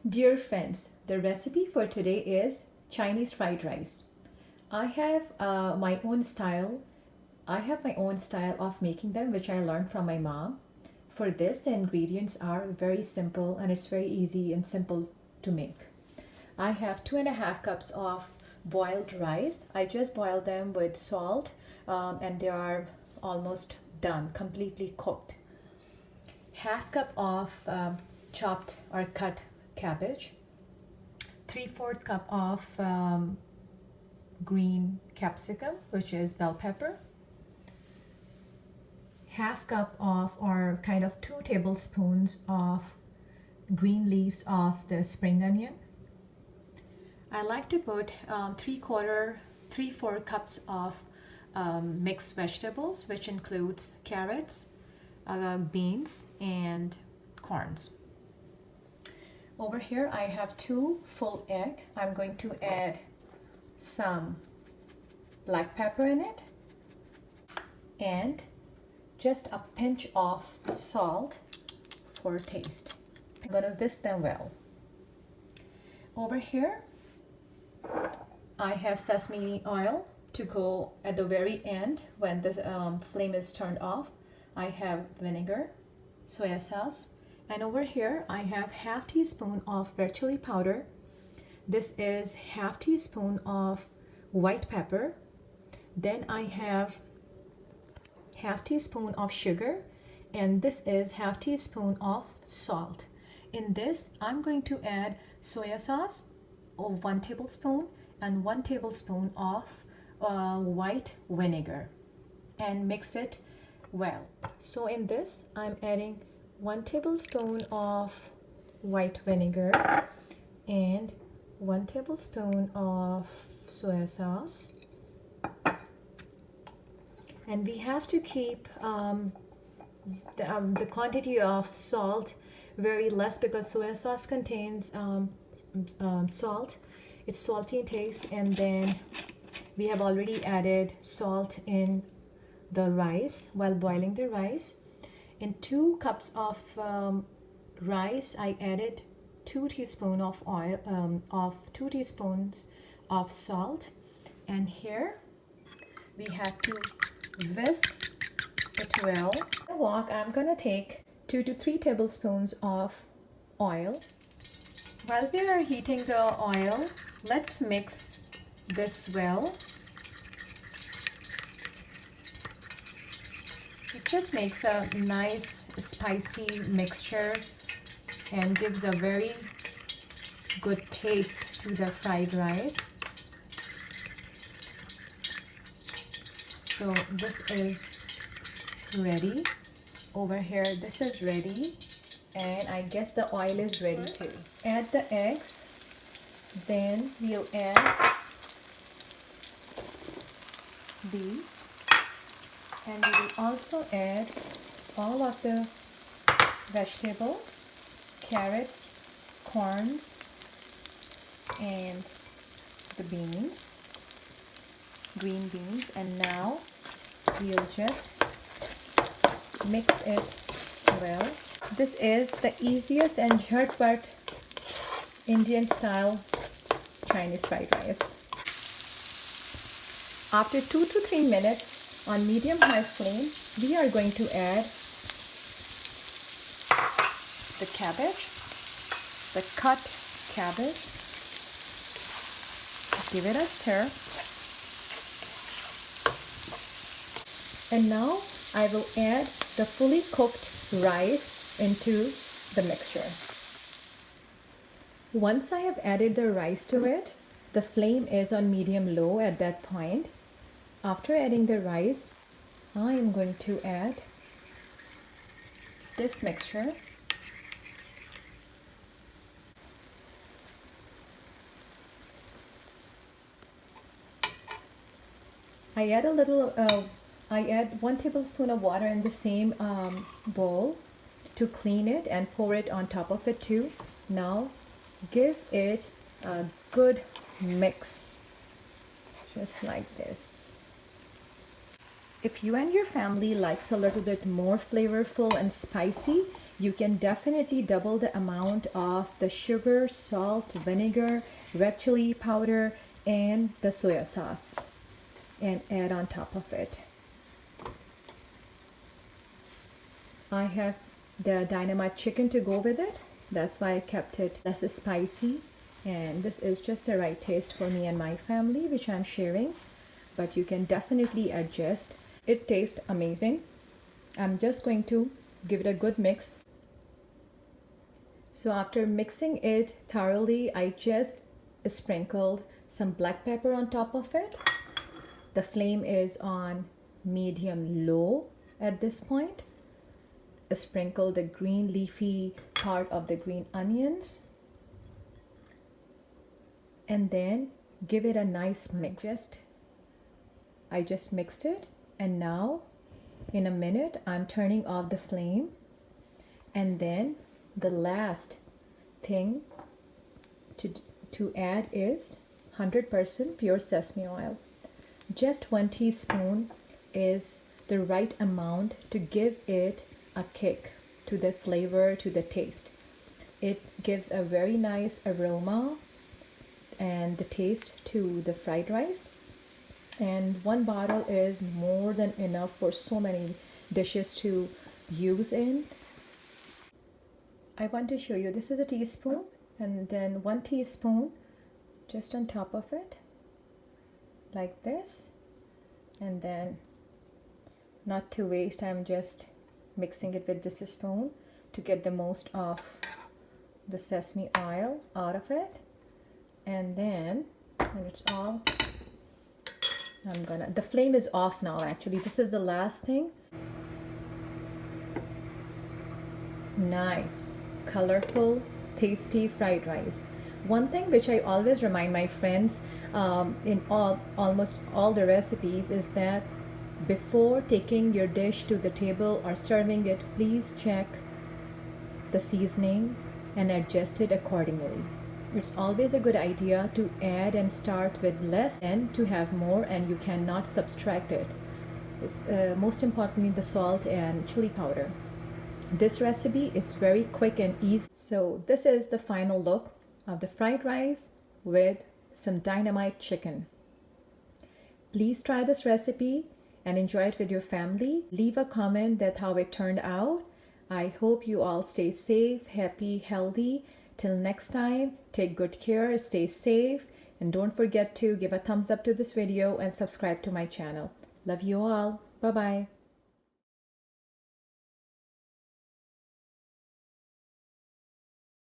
Dear friends, the recipe for today is Chinese fried rice. I have my own style. I have my own style of making them, which I learned from my mom. For this, the ingredients are very simple and it's very easy and simple to make. I have 2.5 cups of boiled rice. I just boiled them with salt and they are almost done, completely cooked. Half cup of chopped or cut cabbage, 3/4 cup of green capsicum, which is bell pepper, half cup of or kind of 2 tablespoons of green leaves of the spring onion. I like to put 3/4 cups of mixed vegetables, which includes carrots, beans, and corns. Over here I have 2 full egg. I'm going to add some black pepper in it and just a pinch of salt for taste. I'm going to whisk them well. Over here I have sesame oil to go at the very end when the flame is turned off. I have vinegar, soya sauce, and over here I have half teaspoon of red chili powder. This is half teaspoon of white pepper. Then I have half teaspoon of sugar, and this is half teaspoon of salt. In this I'm going to add soya sauce of 1 tablespoon and 1 tablespoon of white vinegar and mix it well. So in this I'm adding 1 tablespoon of white vinegar and 1 tablespoon of soya sauce, and we have to keep the quantity of salt very less because soya sauce contains salt. It's salty in taste, and then we have already added salt in the rice while boiling the rice. In 2 cups of rice, I added 2 teaspoons of oil, 2 teaspoons of salt, and here we have to whisk it well. I'm gonna take 2 to 3 tablespoons of oil. While we are heating the oil, let's mix this well. It just makes a nice spicy mixture and gives a very good taste to the fried rice. So this is ready. Over here this is ready, and I guess the oil is ready too. Add the eggs, then we'll add these, and we will also add all of the vegetables, carrots, corns, and the beans, green beans, and now we'll just mix it well. This is the easiest and jhatpat Indian style Chinese fried rice. After 2 to 3 minutes on medium-high flame, we are going to add the cabbage, the cut cabbage. Give it a stir. And now I will add the fully cooked rice into the mixture. Once I have added the rice to it, the flame is on medium-low at that point. After adding the rice, I am going to add this mixture. I add 1 tablespoon of water in the same bowl to clean it and pour it on top of it too. Now give it a good mix, just like this. If you and your family likes a little bit more flavorful and spicy, You can definitely double the amount of the sugar, salt, vinegar, red chili powder, and the soya sauce and add on top of it. I have the dynamite chicken to go with it. That's why I kept it less spicy. And this is just the right taste for me and my family, which I'm sharing. But you can definitely adjust. It tastes amazing. I'm just going to give it a good mix. So after mixing it thoroughly, I just sprinkled some black pepper on top of it. The flame is on medium low at this point. Sprinkle the green leafy part of the green onions and then give it a nice mix. I just mixed it, and now in a minute I'm turning off the flame. And then the last thing to add is 100% pure sesame oil. Just 1 teaspoon is the right amount to give it a kick to the flavor, to the taste. It gives a very nice aroma and the taste to the fried rice. And 1 bottle is more than enough for so many dishes to use in. I want to show you, this is a teaspoon, and then 1 teaspoon just on top of it like this. And then, not to waste, I'm just mixing it with this spoon to get the most of the sesame oil out of it. And then when it's all, the flame is off now actually. This is the last thing. Nice, colorful, tasty fried rice. One thing which I always remind my friends in almost all the recipes is that before taking your dish to the table or serving it, please check the seasoning and adjust it accordingly. It's always a good idea to add and start with less and to have more, and you cannot subtract it. It's, most importantly, the salt and chili powder. This recipe is very quick and easy. So this is the final look of the fried rice with some dynamite chicken. Please try this recipe and enjoy it with your family. Leave a comment that how it turned out. I hope you all stay safe, happy, healthy. Till next time, take good care, stay safe, and don't forget to give a thumbs up to this video and subscribe to my channel. Love you all. Bye-bye.